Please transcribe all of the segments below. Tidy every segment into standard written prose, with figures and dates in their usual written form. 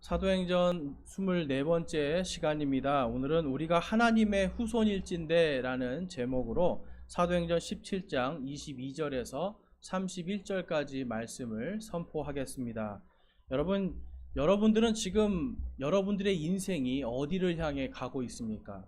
사도행전 24번째 시간입니다. 오늘은 우리가 하나님의 후손일진데 라는 제목으로 사도행전 17장 22절에서 31절까지 말씀을 선포하겠습니다. 여러분들은 지금 여러분들의 인생이 어디를 향해 가고 있습니까?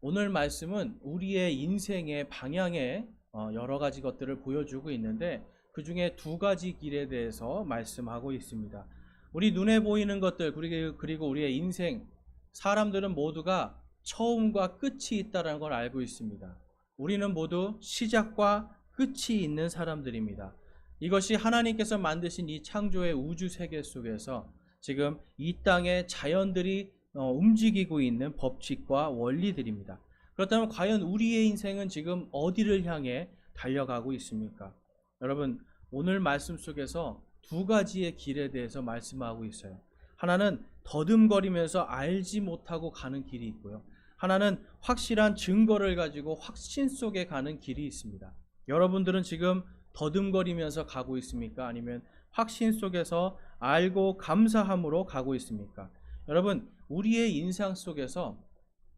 오늘 말씀은 우리의 인생의 방향에 여러 가지 것들을 보여주고 있는데 그 중에 두 가지 길에 대해서 말씀하고 있습니다. 우리 눈에 보이는 것들 그리고 우리의 인생, 사람들은 모두가 처음과 끝이 있다는 걸 알고 있습니다. 우리는 모두 시작과 끝이 있는 사람들입니다. 이것이 하나님께서 만드신 이 창조의 우주 세계 속에서 지금 이 땅의 자연들이 움직이고 있는 법칙과 원리들입니다. 그렇다면 과연 우리의 인생은 지금 어디를 향해 달려가고 있습니까? 여러분, 오늘 말씀 속에서 두 가지의 길에 대해서 말씀하고 있어요. 하나는 더듬거리면서 알지 못하고 가는 길이 있고요. 하나는 확실한 증거를 가지고 확신 속에 가는 길이 있습니다. 여러분들은 지금 더듬거리면서 가고 있습니까? 아니면 확신 속에서 알고 감사함으로 가고 있습니까? 여러분, 우리의 인상 속에서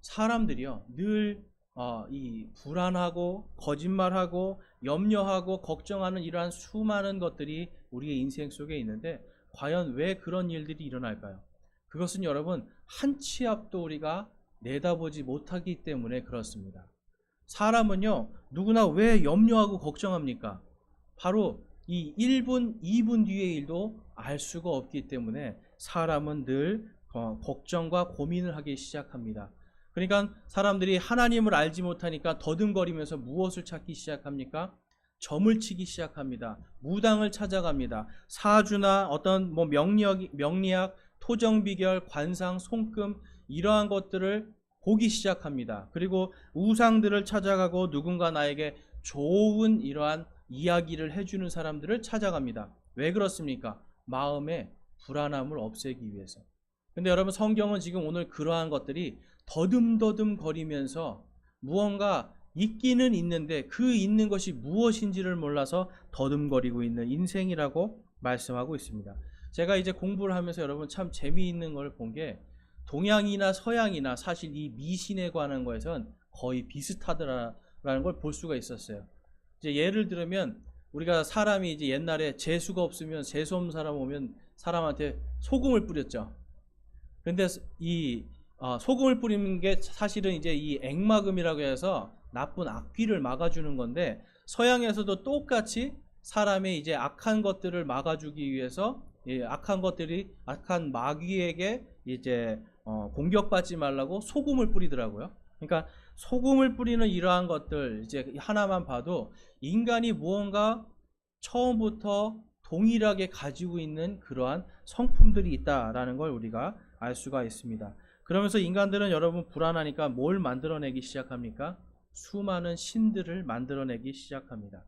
사람들이요, 늘 이 불안하고 거짓말하고 염려하고 걱정하는 이러한 수많은 것들이 우리의 인생 속에 있는데 과연 왜 그런 일들이 일어날까요? 그것은 여러분 한 치 앞도 우리가 내다보지 못하기 때문에 그렇습니다. 사람은요, 누구나 왜 염려하고 걱정합니까? 바로 이 1분, 2분 뒤의 일도 알 수가 없기 때문에 사람은 늘 걱정과 고민을 하기 시작합니다. 그러니까 사람들이 하나님을 알지 못하니까 더듬거리면서 무엇을 찾기 시작합니까? 점을 치기 시작합니다. 무당을 찾아갑니다. 사주나 어떤 명리학, 토정비결, 관상, 손금 이러한 것들을 보기 시작합니다. 그리고 우상들을 찾아가고 누군가 나에게 좋은 이러한 이야기를 해주는 사람들을 찾아갑니다. 왜 그렇습니까? 마음의 불안함을 없애기 위해서. 근데 여러분, 성경은 지금 오늘 그러한 것들이 더듬더듬 거리면서 무언가 있기는 있는데 그 있는 것이 무엇인지를 몰라서 더듬거리고 있는 인생이라고 말씀하고 있습니다. 제가 이제 공부를 하면서 여러분 참 재미있는 걸 본 게 동양이나 서양이나 사실 이 미신에 관한 거에선 거의 비슷하더라라는 걸 볼 수가 있었어요. 이제 예를 들면 우리가 사람이 이제 옛날에 재수가 없으면 재수 없는 사람 오면 사람한테 소금을 뿌렸죠. 근데 이 소금을 뿌리는 게 사실은 이제 이 액막음이라고 해서 나쁜 악귀를 막아주는 건데 서양에서도 똑같이 사람의 이제 악한 것들을 막아주기 위해서 악한 마귀에게 이제 공격받지 말라고 소금을 뿌리더라고요. 그러니까 소금을 뿌리는 이러한 것들 이제 하나만 봐도 인간이 무언가 처음부터 동일하게 가지고 있는 그러한 성품들이 있다라는 걸 우리가 알 수가 있습니다. 그러면서 인간들은 여러분 불안하니까 뭘 만들어내기 시작합니까? 수많은 신들을 만들어내기 시작합니다.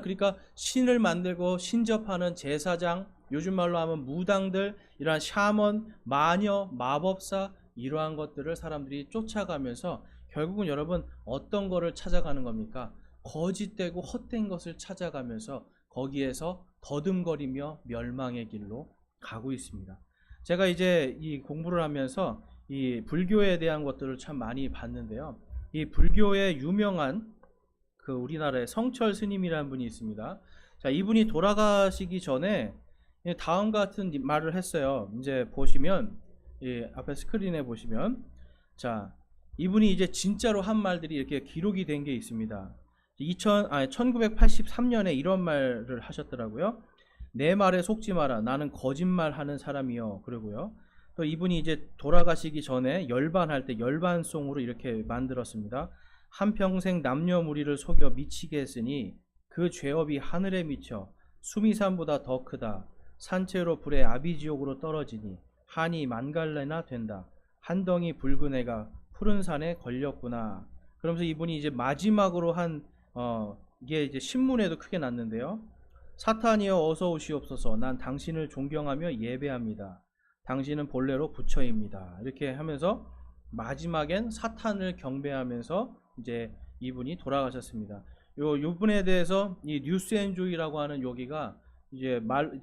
그러니까 신을 만들고 신접하는 제사장, 요즘 말로 하면 무당들, 이러한 샤먼, 마녀, 마법사 이러한 것들을 사람들이 쫓아가면서 결국은 여러분 어떤 거를 찾아가는 겁니까? 거짓되고 헛된 것을 찾아가면서 거기에서 더듬거리며 멸망의 길로 가고 있습니다. 제가 이제 이 공부를 하면서 이 불교에 대한 것들을 참 많이 봤는데요. 이 불교의 유명한 그 우리나라의 성철 스님이라는 분이 있습니다. 자, 이분이 돌아가시기 전에 다음과 같은 말을 했어요. 이제 보시면 앞에 스크린에 보시면 자, 이분이 이제 진짜로 한 말들이 이렇게 기록이 된 게 있습니다. 1983년에 이런 말을 하셨더라고요. 내 말에 속지 마라. 나는 거짓말하는 사람이요. 그러고요. 또 이분이 이제 돌아가시기 전에 열반할 때 열반송으로 이렇게 만들었습니다. 한평생 남녀무리를 속여 미치게 했으니 그 죄업이 하늘에 미쳐 수미산보다 더 크다. 산채로 불에 아비지옥으로 떨어지니 한이 만갈래나 된다. 한덩이 붉은 애가 푸른 산에 걸렸구나. 그러면서 이분이 이제 마지막으로 이게 이제 신문에도 크게 났는데요. 사탄이여 어서 오시옵소서. 난 당신을 존경하며 예배합니다. 당신은 본래로 부처입니다. 이렇게 하면서 마지막엔 사탄을 경배하면서 이제 이분이 돌아가셨습니다. 요분에 대해서 이 뉴스앤조이라고 하는 여기가 이제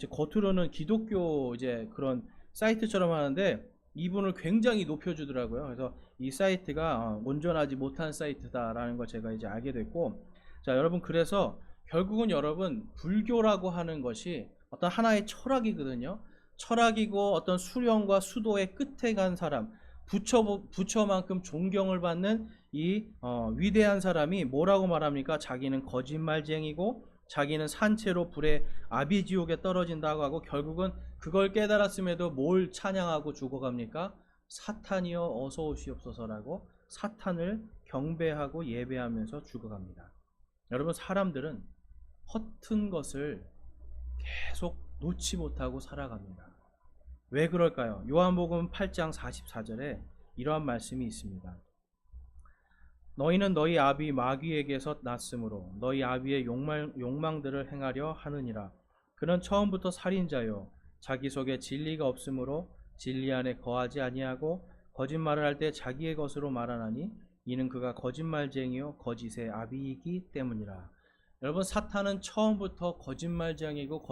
겉으로는 기독교 이제 그런 사이트처럼 하는데 이분을 굉장히 높여주더라고요. 그래서 이 사이트가 온전하지 못한 사이트다라는 걸 제가 이제 알게 됐고, 자 여러분, 그래서 결국은 여러분 불교라고 하는 것이 어떤 하나의 철학이거든요. 철학이고 어떤 수령과 수도의 끝에 간 사람, 부처만큼 존경을 받는 이 위대한 사람이 뭐라고 말합니까? 자기는 거짓말쟁이고 자기는 산채로 불에 아비지옥에 떨어진다고 하고, 결국은 그걸 깨달았음에도 뭘 찬양하고 죽어갑니까? 사탄이여 어서 오시옵소서라고 사탄을 경배하고 예배하면서 죽어갑니다. 여러분, 사람들은 허튼 것을 계속 놓지 못하고 살아갑니다. 왜 그럴까요? 요한복음 8장 44절에 이러한 말씀이 있습니다. 너희는 너희 아비 마귀에게서 났으므로 너희 아비의 욕망들을 행하려 하느니라. 그는 처음부터 살인자요 자기 속에 진리가 없으므로 진리 안에 거하지 아니하고 거짓말을 할 때 자기의 것으로 말하나니 이는 그가 거짓말쟁이요 거짓의 아비이기 때문이라. 여러분, 사탄은 처음부터 거짓말쟁이고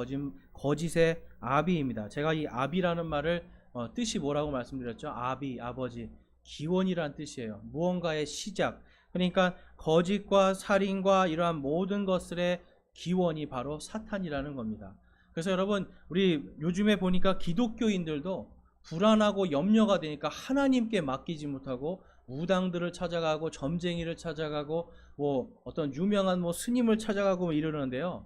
거짓의 아비입니다. 제가 이 아비라는 말을 뜻이 뭐라고 말씀드렸죠? 아비, 아버지, 기원이란 뜻이에요. 무언가의 시작. 그러니까 거짓과 살인과 이러한 모든 것들의 기원이 바로 사탄이라는 겁니다. 그래서 여러분, 우리 요즘에 보니까 기독교인들도 불안하고 염려가 되니까 하나님께 맡기지 못하고 무당들을 찾아가고 점쟁이를 찾아가고 뭐 어떤 유명한 스님을 찾아가고 이러는데요.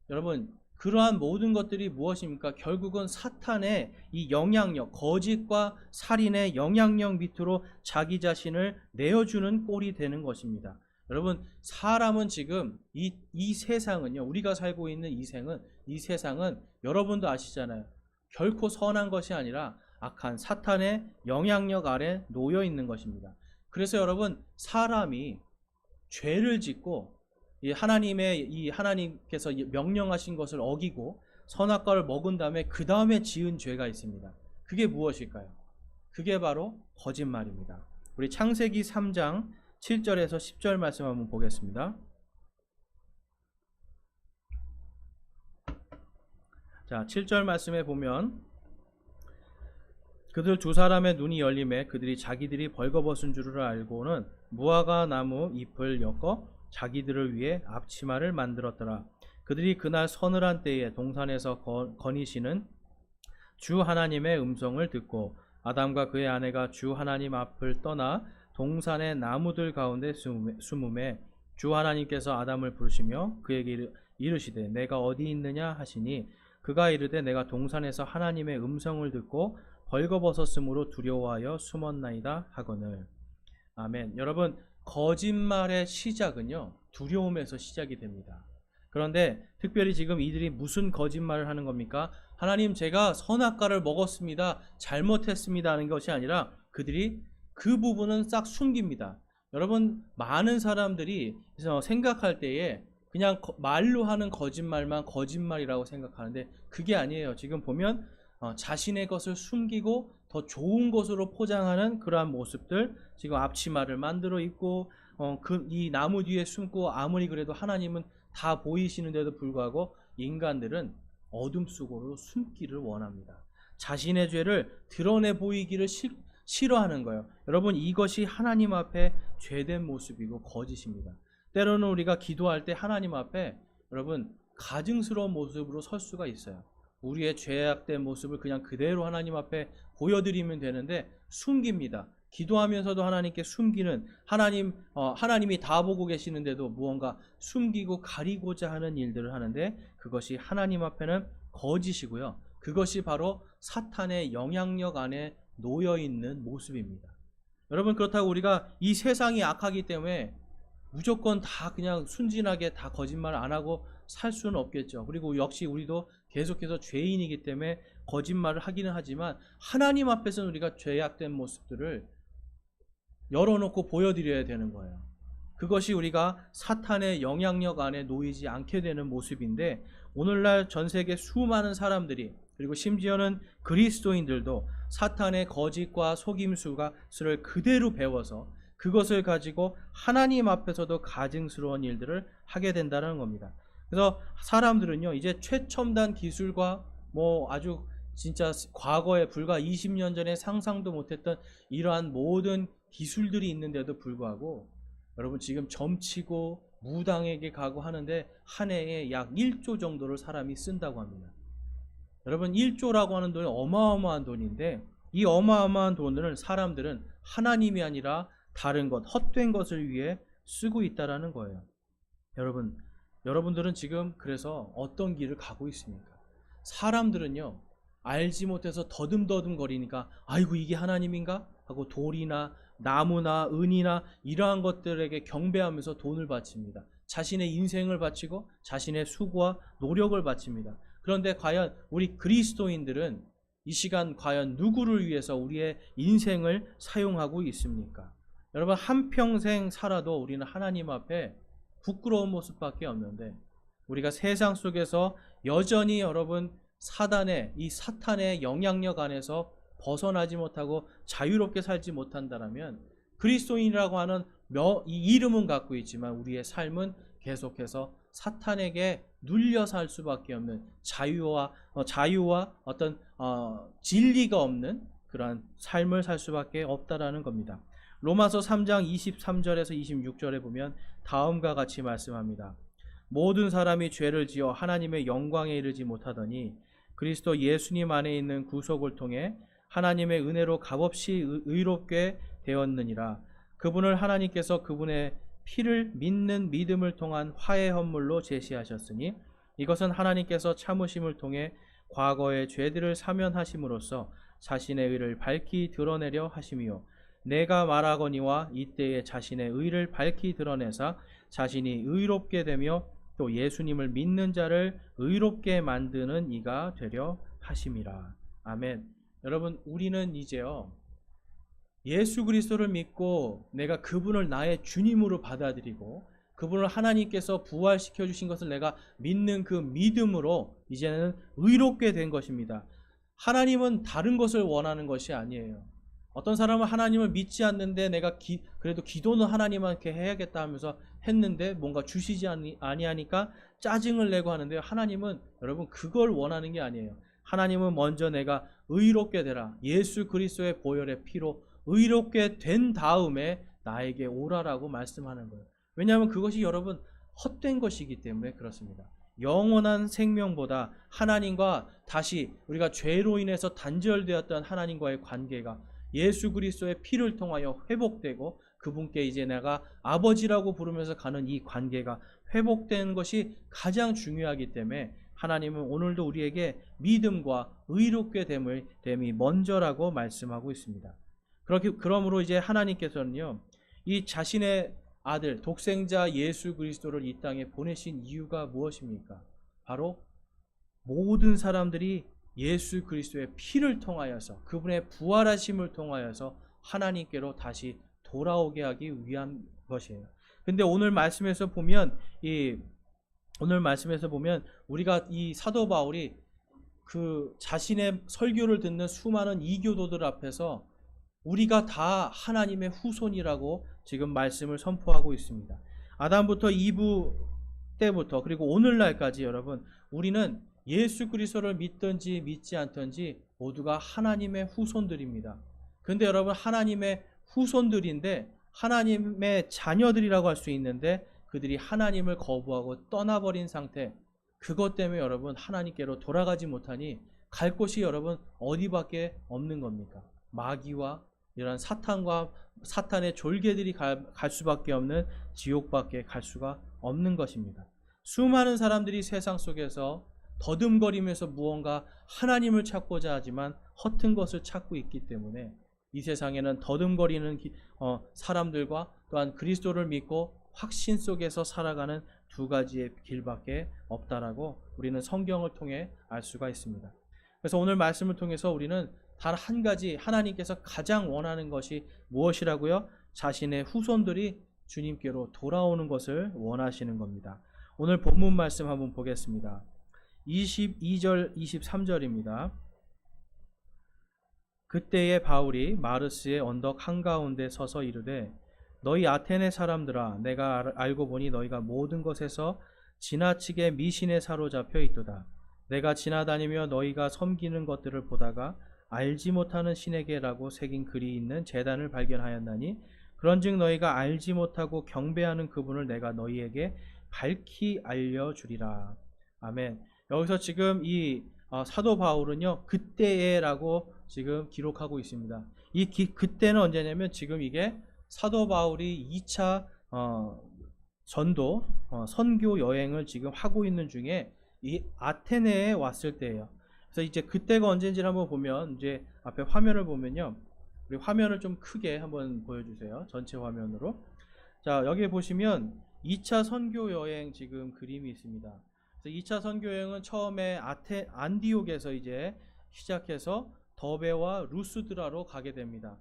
여러분, 그러한 모든 것들이 무엇입니까? 결국은 사탄의 이 영향력, 거짓과 살인의 영향력 밑으로 자기 자신을 내어주는 꼴이 되는 것입니다. 여러분, 사람은 지금 이 세상은요, 우리가 살고 있는 이 세상은 여러분도 아시잖아요. 결코 선한 것이 아니라 악한 사탄의 영향력 아래 놓여 있는 것입니다. 그래서 여러분, 사람이 죄를 짓고 하나님께서 명령하신 것을 어기고 선악과를 먹은 다음에 그 다음에 지은 죄가 있습니다. 그게 무엇일까요? 그게 바로 거짓말입니다. 우리 창세기 3장 7절에서 10절 말씀 한번 보겠습니다. 자, 7절 말씀에 보면 그들 두 사람의 눈이 열림에 그들이 자기들이 벌거벗은 줄을 알고는 무화과 나무 잎을 엮어 자기들을 위해 앞치마를 만들었더라. 그들이 그날 서늘한 때에 동산에서 거니시는 주 하나님의 음성을 듣고 아담과 그의 아내가 주 하나님 앞을 떠나 동산의 나무들 가운데 숨음에 주 하나님께서 아담을 부르시며 그에게 이르시되 내가 어디 있느냐 하시니 그가 이르되 내가 동산에서 하나님의 음성을 듣고 벌거벗었으므로 두려워하여 숨었나이다 하거늘. 아멘. 여러분, 거짓말의 시작은요, 두려움에서 시작이 됩니다. 그런데 특별히 지금 이들이 무슨 거짓말을 하는 겁니까? 하나님, 제가 선악과를 먹었습니다, 잘못했습니다 하는 것이 아니라 그들이 그 부분은 싹 숨깁니다. 여러분, 많은 사람들이 생각할 때에 그냥 말로 하는 거짓말만 거짓말이라고 생각하는데 그게 아니에요. 지금 보면 자신의 것을 숨기고 더 좋은 것으로 포장하는 그러한 모습들, 지금 앞치마를 만들어 입고 이 나무 뒤에 숨고, 아무리 그래도 하나님은 다 보이시는데도 불구하고 인간들은 어둠 속으로 숨기를 원합니다. 자신의 죄를 드러내 보이기를 싫어하는 거예요. 여러분, 이것이 하나님 앞에 죄된 모습이고 거짓입니다. 때로는 우리가 기도할 때 하나님 앞에 여러분 가증스러운 모습으로 설 수가 있어요. 우리의 죄악된 모습을 그냥 그대로 하나님 앞에 보여드리면 되는데 숨깁니다. 기도하면서도 하나님께 숨기는, 하나님이 다 보고 계시는데도 무언가 숨기고 가리고자 하는 일들을 하는데 그것이 하나님 앞에는 거짓이고요. 그것이 바로 사탄의 영향력 안에 놓여 있는 모습입니다. 여러분, 그렇다고 우리가 이 세상이 악하기 때문에 무조건 다 그냥 순진하게 다 거짓말 안 하고 살 수는 없겠죠. 그리고 역시 우리도 계속해서 죄인이기 때문에 거짓말을 하기는 하지만 하나님 앞에서는 우리가 죄악된 모습들을 열어놓고 보여드려야 되는 거예요. 그것이 우리가 사탄의 영향력 안에 놓이지 않게 되는 모습인데, 오늘날 전 세계 수많은 사람들이, 그리고 심지어는 그리스도인들도 사탄의 거짓과 속임수를 그대로 배워서 그것을 가지고 하나님 앞에서도 가증스러운 일들을 하게 된다는 겁니다. 그래서 사람들은요, 이제 최첨단 기술과 아주 진짜 과거에 불과 20년 전에 상상도 못했던 이러한 모든 기술들이 있는데도 불구하고 여러분 지금 점치고 무당에게 가고 하는데 한 해에 약 1조 정도를 사람이 쓴다고 합니다. 여러분 1조라고 하는 돈이 어마어마한 돈인데 이 어마어마한 돈을 사람들은 하나님이 아니라 다른 것, 헛된 것을 위해 쓰고 있다라는 거예요. 여러분들은 지금 그래서 어떤 길을 가고 있습니까? 사람들은요, 알지 못해서 더듬더듬 거리니까 아이고 이게 하나님인가? 하고 돌이나 나무나 은이나 이러한 것들에게 경배하면서 돈을 바칩니다. 자신의 인생을 바치고 자신의 수고와 노력을 바칩니다. 그런데 과연 우리 그리스도인들은 이 시간 과연 누구를 위해서 우리의 인생을 사용하고 있습니까? 여러분 한평생 살아도 우리는 하나님 앞에 부끄러운 모습밖에 없는데 우리가 세상 속에서 여전히 여러분 이 사탄의 영향력 안에서 벗어나지 못하고 자유롭게 살지 못한다면 그리스도인이라고 하는 이 이름은 갖고 있지만 우리의 삶은 계속해서 사탄에게 눌려 살 수밖에 없는 자유와 어떤 진리가 없는 그러한 삶을 살 수밖에 없다라는 겁니다. 로마서 3장 23절에서 26절에 보면 다음과 같이 말씀합니다. 모든 사람이 죄를 지어 하나님의 영광에 이르지 못하더니 그리스도 예수님 안에 있는 구속을 통해 하나님의 은혜로 값없이 의롭게 되었느니라. 그분을 하나님께서 그분의 피를 믿는 믿음을 통한 화해 헌물로 제시하셨으니 이것은 하나님께서 참으심을 통해 과거의 죄들을 사면하심으로써 자신의 의를 밝히 드러내려 하심이요 내가 말하거니와 이때에 자신의 의를 밝히 드러내사 자신이 의롭게 되며 또 예수님을 믿는 자를 의롭게 만드는 이가 되려 하심이라. 아멘. 여러분 우리는 이제요 예수 그리스도를 믿고 내가 그분을 나의 주님으로 받아들이고 그분을 하나님께서 부활시켜 주신 것을 내가 믿는 그 믿음으로 이제는 의롭게 된 것입니다. 하나님은 다른 것을 원하는 것이 아니에요. 어떤 사람은 하나님을 믿지 않는데 내가 그래도 기도는 하나님한테 해야겠다 하면서 했는데 뭔가 주시지 아니하니까 짜증을 내고 하는데 하나님은 여러분 그걸 원하는 게 아니에요. 하나님은 먼저 내가 의롭게 되라. 예수 그리스도의 보혈의 피로 의롭게 된 다음에 나에게 오라라고 말씀하는 거예요. 왜냐하면 그것이 여러분 헛된 것이기 때문에 그렇습니다. 영원한 생명보다 하나님과 다시 우리가 죄로 인해서 단절되었던 하나님과의 관계가 예수 그리스도의 피를 통하여 회복되고 그분께 이제 내가 아버지라고 부르면서 가는 이 관계가 회복된 것이 가장 중요하기 때문에 하나님은 오늘도 우리에게 믿음과 의롭게 됨이 먼저라고 말씀하고 있습니다. 그러므로 이제 하나님께서는요, 이 자신의 아들, 독생자 예수 그리스도를 이 땅에 보내신 이유가 무엇입니까? 바로 모든 사람들이 예수 그리스도의 피를 통하여서 그분의 부활하심을 통하여서 하나님께로 다시 돌아오게 하기 위한 것이에요. 근데 오늘 말씀에서 보면 우리가 이 사도 바울이 그 자신의 설교를 듣는 수많은 이교도들 앞에서 우리가 다 하나님의 후손이라고 지금 말씀을 선포하고 있습니다. 아담부터 이브 때부터 그리고 오늘날까지 여러분 우리는 예수 그리스도를 믿든지 믿지 않든지 모두가 하나님의 후손들입니다. 근데 여러분 하나님의 후손들인데 하나님의 자녀들이라고 할 수 있는데 그들이 하나님을 거부하고 떠나버린 상태, 그것 때문에 여러분 하나님께로 돌아가지 못하니 갈 곳이 여러분 어디밖에 없는 겁니까? 마귀와 이런 사탄의 졸개들이 갈 수밖에 없는 지옥밖에 갈 수가 없는 것입니다. 수많은 사람들이 세상 속에서 더듬거리면서 무언가 하나님을 찾고자 하지만 허튼 것을 찾고 있기 때문에 이 세상에는 더듬거리는 사람들과 또한 그리스도를 믿고 확신 속에서 살아가는 두 가지의 길밖에 없다라고 우리는 성경을 통해 알 수가 있습니다. 그래서 오늘 말씀을 통해서 우리는 단 한 가지 하나님께서 가장 원하는 것이 무엇이라고요? 자신의 후손들이 주님께로 돌아오는 것을 원하시는 겁니다. 오늘 본문 말씀 한번 보겠습니다. 22절 23절입니다. 그때에 바울이 마르스의 언덕 한가운데 서서 이르되 너희 아테네 사람들아 내가 알고 보니 너희가 모든 것에서 지나치게 미신에 사로잡혀 있도다. 내가 지나다니며 너희가 섬기는 것들을 보다가 알지 못하는 신에게라고 새긴 글이 있는 제단을 발견하였나니 그런즉 너희가 알지 못하고 경배하는 그분을 내가 너희에게 밝히 알려주리라. 아멘. 여기서 지금 이 사도 바울은요, 그때에라고 지금 기록하고 있습니다. 그때는 언제냐면 지금 이게 사도 바울이 2차 전도 선교 여행을 지금 하고 있는 중에 이 아테네에 왔을 때예요. 그래서 이제 그때가 언제인지를 한번 보면, 이제 앞에 화면을 보면요, 우리 화면을 좀 크게 한번 보여주세요. 전체 화면으로. 자, 여기 보시면 2차 선교 여행 지금 그림이 있습니다. 그래서 2차 선교 여행은 처음에 안디옥에서 이제 시작해서 더베와 루스드라로 가게 됩니다.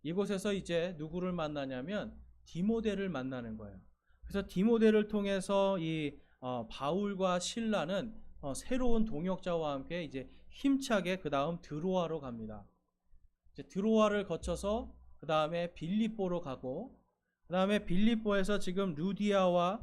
이곳에서 이제 누구를 만나냐면 디모데를 만나는 거예요. 그래서 디모데를 통해서 이 바울과 실라는 새로운 동역자와 함께 이제 힘차게 그 다음 드로아로 갑니다. 이제 드로아를 거쳐서 그 다음에 빌립보로 가고, 그 다음에 빌립보에서 지금 루디아와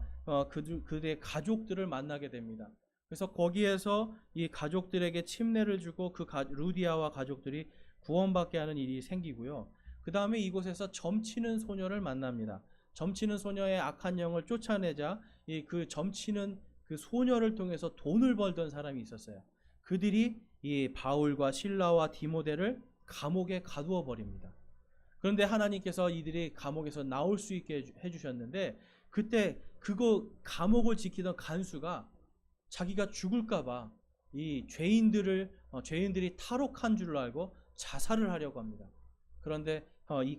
그들의 가족들을 만나게 됩니다. 그래서 거기에서 이 가족들에게 침례를 주고 루디아와 가족들이 구원받게 하는 일이 생기고요. 그 다음에 이곳에서 점치는 소녀를 만납니다. 점치는 소녀의 악한 영을 쫓아내자 그 점치는 그 소녀를 통해서 돈을 벌던 사람이 있었어요. 그들이 이 바울과 실라와 디모데를 감옥에 가두어 버립니다. 그런데 하나님께서 이들이 감옥에서 나올 수 있게 해주셨는데, 그때 감옥을 지키던 간수가 자기가 죽을까봐 이 죄인들이 탈옥한 줄 알고 자살을 하려고 합니다. 그런데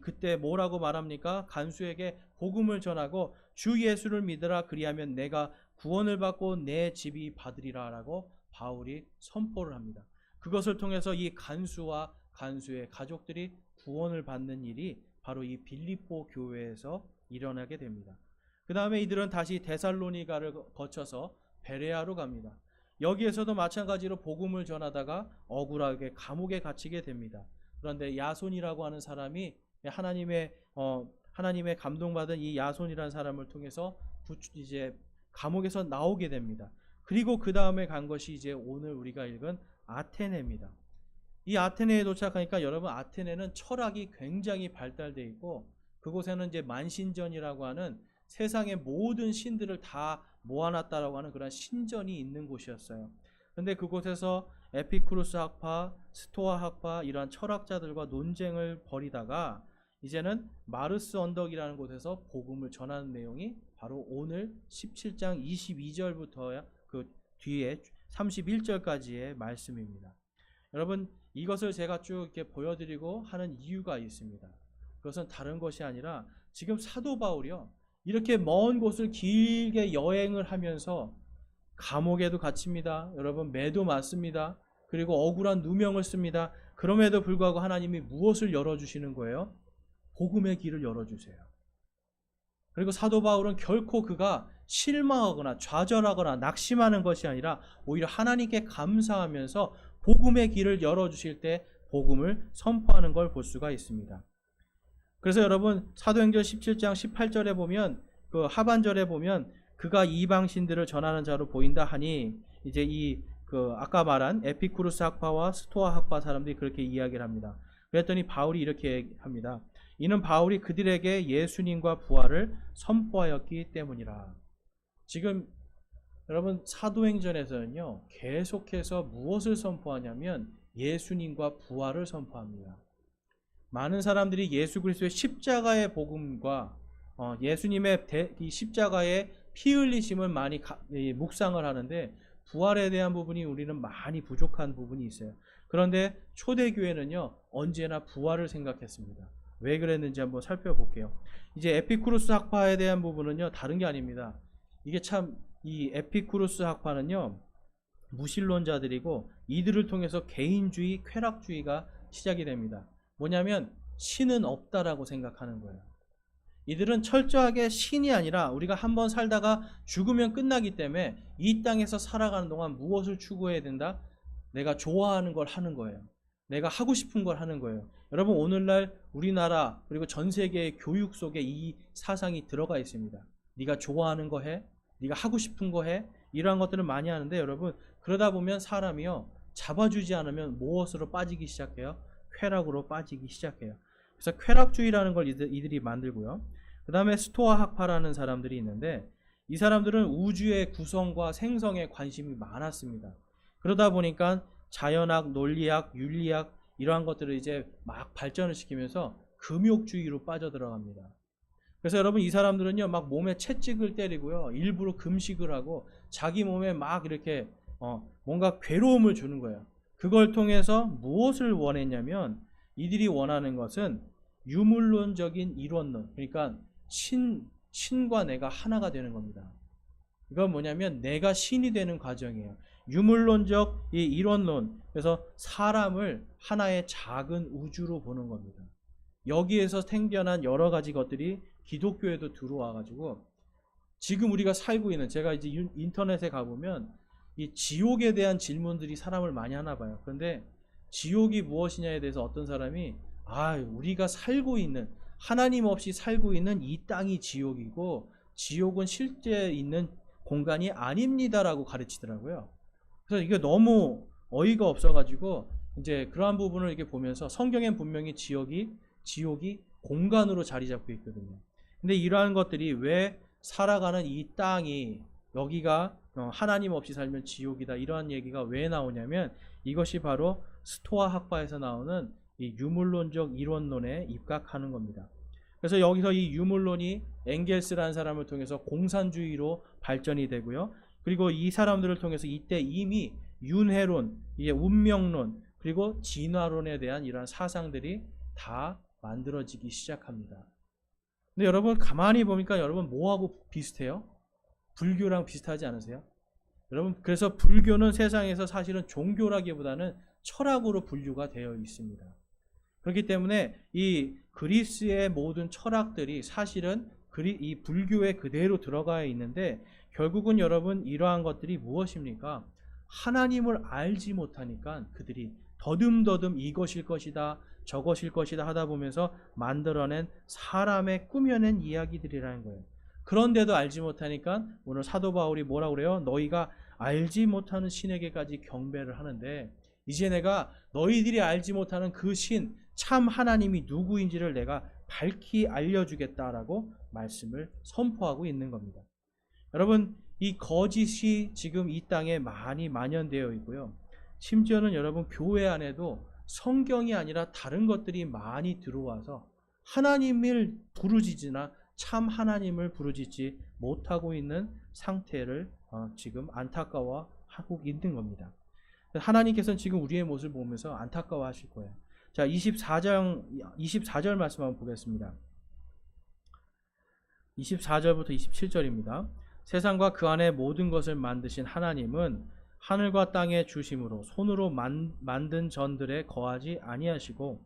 그때 뭐라고 말합니까? 간수에게 복음을 전하고 주 예수를 믿으라, 그리하면 내가 구원을 받고 내 집이 받으리라 라고 바울이 선포를 합니다. 그것을 통해서 이 간수와 간수의 가족들이 구원을 받는 일이 바로 이 빌립보 교회에서 일어나게 됩니다. 그 다음에 이들은 다시 데살로니가를 거쳐서 베레아로 갑니다. 여기에서도 마찬가지로 복음을 전하다가 억울하게 감옥에 갇히게 됩니다. 그런데 야손이라고 하는 사람이 하나님의 감동받은 이 야손이라는 사람을 통해서 이제 감옥에서 나오게 됩니다. 그리고 그 다음에 간 것이 이제 오늘 우리가 읽은 아테네입니다. 이 아테네에 도착하니까 여러분, 아테네는 철학이 굉장히 발달되어 있고 그곳에는 이제 만신전이라고 하는 세상의 모든 신들을 다 모아놨다라고 하는 그런 신전이 있는 곳이었어요. 그런데 그곳에서 에피쿠루스 학파, 스토아 학파 이러한 철학자들과 논쟁을 벌이다가 이제는 마르스 언덕이라는 곳에서 복음을 전하는 내용이 바로 오늘 17장 22절부터 그 뒤에 31절까지의 말씀입니다. 여러분, 이것을 제가 쭉 이렇게 보여드리고 하는 이유가 있습니다. 그것은 다른 것이 아니라 지금 사도 바울이요, 이렇게 먼 곳을 길게 여행을 하면서 감옥에도 갇힙니다. 여러분, 매도 맞습니다. 그리고 억울한 누명을 씁니다. 그럼에도 불구하고 하나님이 무엇을 열어주시는 거예요? 복음의 길을 열어주세요. 그리고 사도 바울은 결코 그가 실망하거나 좌절하거나 낙심하는 것이 아니라 오히려 하나님께 감사하면서 복음의 길을 열어주실 때 복음을 선포하는 걸 볼 수가 있습니다. 그래서 여러분, 사도행전 17장 18절에 보면, 그 하반절에 보면 그가 이방신들을 전하는 자로 보인다 하니, 이제 아까 말한 에피쿠루스 학파와 스토아 학파 사람들이 그렇게 이야기를 합니다. 그랬더니 바울이 이렇게 합니다. 이는 바울이 그들에게 예수님과 부활을 선포하였기 때문이라. 지금 여러분, 사도행전에서는요, 계속해서 무엇을 선포하냐면 예수님과 부활을 선포합니다. 많은 사람들이 예수 그리스도의 십자가의 복음과 예수님의 이 십자가의 피 흘리심을 많이 묵상을 하는데, 부활에 대한 부분이 우리는 많이 부족한 부분이 있어요. 그런데 초대교회는요, 언제나 부활을 생각했습니다. 왜 그랬는지 한번 살펴볼게요. 이제 에피쿠루스 학파에 대한 부분은요, 다른 게 아닙니다. 이게 참, 이 에피쿠루스 학파는요, 무신론자들이고 이들을 통해서 개인주의, 쾌락주의가 시작이 됩니다. 뭐냐면 신은 없다라고 생각하는 거예요. 이들은 철저하게 신이 아니라 우리가 한번 살다가 죽으면 끝나기 때문에 이 땅에서 살아가는 동안 무엇을 추구해야 된다? 내가 좋아하는 걸 하는 거예요. 내가 하고 싶은 걸 하는 거예요. 여러분, 오늘날 우리나라 그리고 전 세계의 교육 속에 이 사상이 들어가 있습니다. 네가 좋아하는 거 해, 네가 하고 싶은 거 해. 이러한 것들을 많이 하는데 여러분 그러다 보면 사람이요 잡아주지 않으면 무엇으로 빠지기 시작해요? 쾌락으로 빠지기 시작해요. 그래서 쾌락주의라는 걸 이들이 만들고요. 그 다음에 스토아 학파라는 사람들이 있는데 이 사람들은 우주의 구성과 생성에 관심이 많았습니다. 그러다 보니까 자연학, 논리학, 윤리학 이러한 것들을 이제 막 발전을 시키면서 금욕주의로 빠져들어갑니다. 그래서 여러분 이 사람들은요 막 몸에 채찍을 때리고요 일부러 금식을 하고 자기 몸에 막 이렇게 뭔가 괴로움을 주는 거예요. 그걸 통해서 무엇을 원했냐면 이들이 원하는 것은 유물론적인 이론론, 그러니까 신과 내가 하나가 되는 겁니다. 이건 뭐냐면 내가 신이 되는 과정이에요. 유물론적 이 이론론, 그래서 사람을 하나의 작은 우주로 보는 겁니다. 여기에서 생겨난 여러 가지 것들이 기독교에도 들어와 가지고 지금 우리가 살고 있는, 제가 이제 인터넷에 가보면 이 지옥에 대한 질문들이 사람을 많이 하나 봐요. 그런데 지옥이 무엇이냐에 대해서 어떤 사람이 우리가 살고 있는, 하나님 없이 살고 있는 이 땅이 지옥이고 지옥은 실제 있는 공간이 아닙니다라고 가르치더라고요. 그래서 이게 너무 어이가 없어가지고 이제 그러한 부분을 이렇게 보면서 성경엔 분명히 지옥이 공간으로 자리 잡고 있거든요. 근데 이러한 것들이 왜 살아가는 이 땅이 여기가 하나님 없이 살면 지옥이다 이러한 얘기가 왜 나오냐면 이것이 바로 스토아 학파에서 나오는 이 유물론적 이론론에 입각하는 겁니다. 그래서 여기서 이 유물론이 엥겔스라는 사람을 통해서 공산주의로 발전이 되고요. 그리고 이 사람들을 통해서 이때 이미 윤회론, 운명론, 그리고 진화론에 대한 이러한 사상들이 다 만들어지기 시작합니다. 근데 여러분 가만히 보니까 여러분 뭐하고 비슷해요? 불교랑 비슷하지 않으세요? 여러분 그래서 불교는 세상에서 사실은 종교라기보다는 철학으로 분류가 되어 있습니다. 그렇기 때문에 이 그리스의 모든 철학들이 사실은 이 불교에 그대로 들어가 있는데 결국은 여러분 이러한 것들이 무엇입니까? 하나님을 알지 못하니까 그들이 더듬더듬 이것일 것이다 저것일 것이다 하다 보면서 만들어낸 사람의 꾸며낸 이야기들이라는 거예요. 그런데도 알지 못하니까 오늘 사도 바울이 뭐라고 그래요? 너희가 알지 못하는 신에게까지 경배를 하는데 이제 내가 너희들이 알지 못하는 그 신, 참 하나님이 누구인지를 내가 밝히 알려주겠다라고 말씀을 선포하고 있는 겁니다. 여러분 이 거짓이 지금 이 땅에 많이 만연되어 있고요. 심지어는 여러분 교회 안에도 성경이 아니라 다른 것들이 많이 들어와서 하나님을 부르짖으나 참 하나님을 부르짖지 못하고 있는 상태를 지금 안타까워하고 있는 겁니다. 하나님께서는 지금 우리의 모습을 보면서 안타까워하실 거예요. 자, 24절 말씀 한번 보겠습니다. 24절부터 27절입니다. 세상과 그 안에 모든 것을 만드신 하나님은 하늘과 땅의 주심으로 손으로 만든 전들에 거하지 아니하시고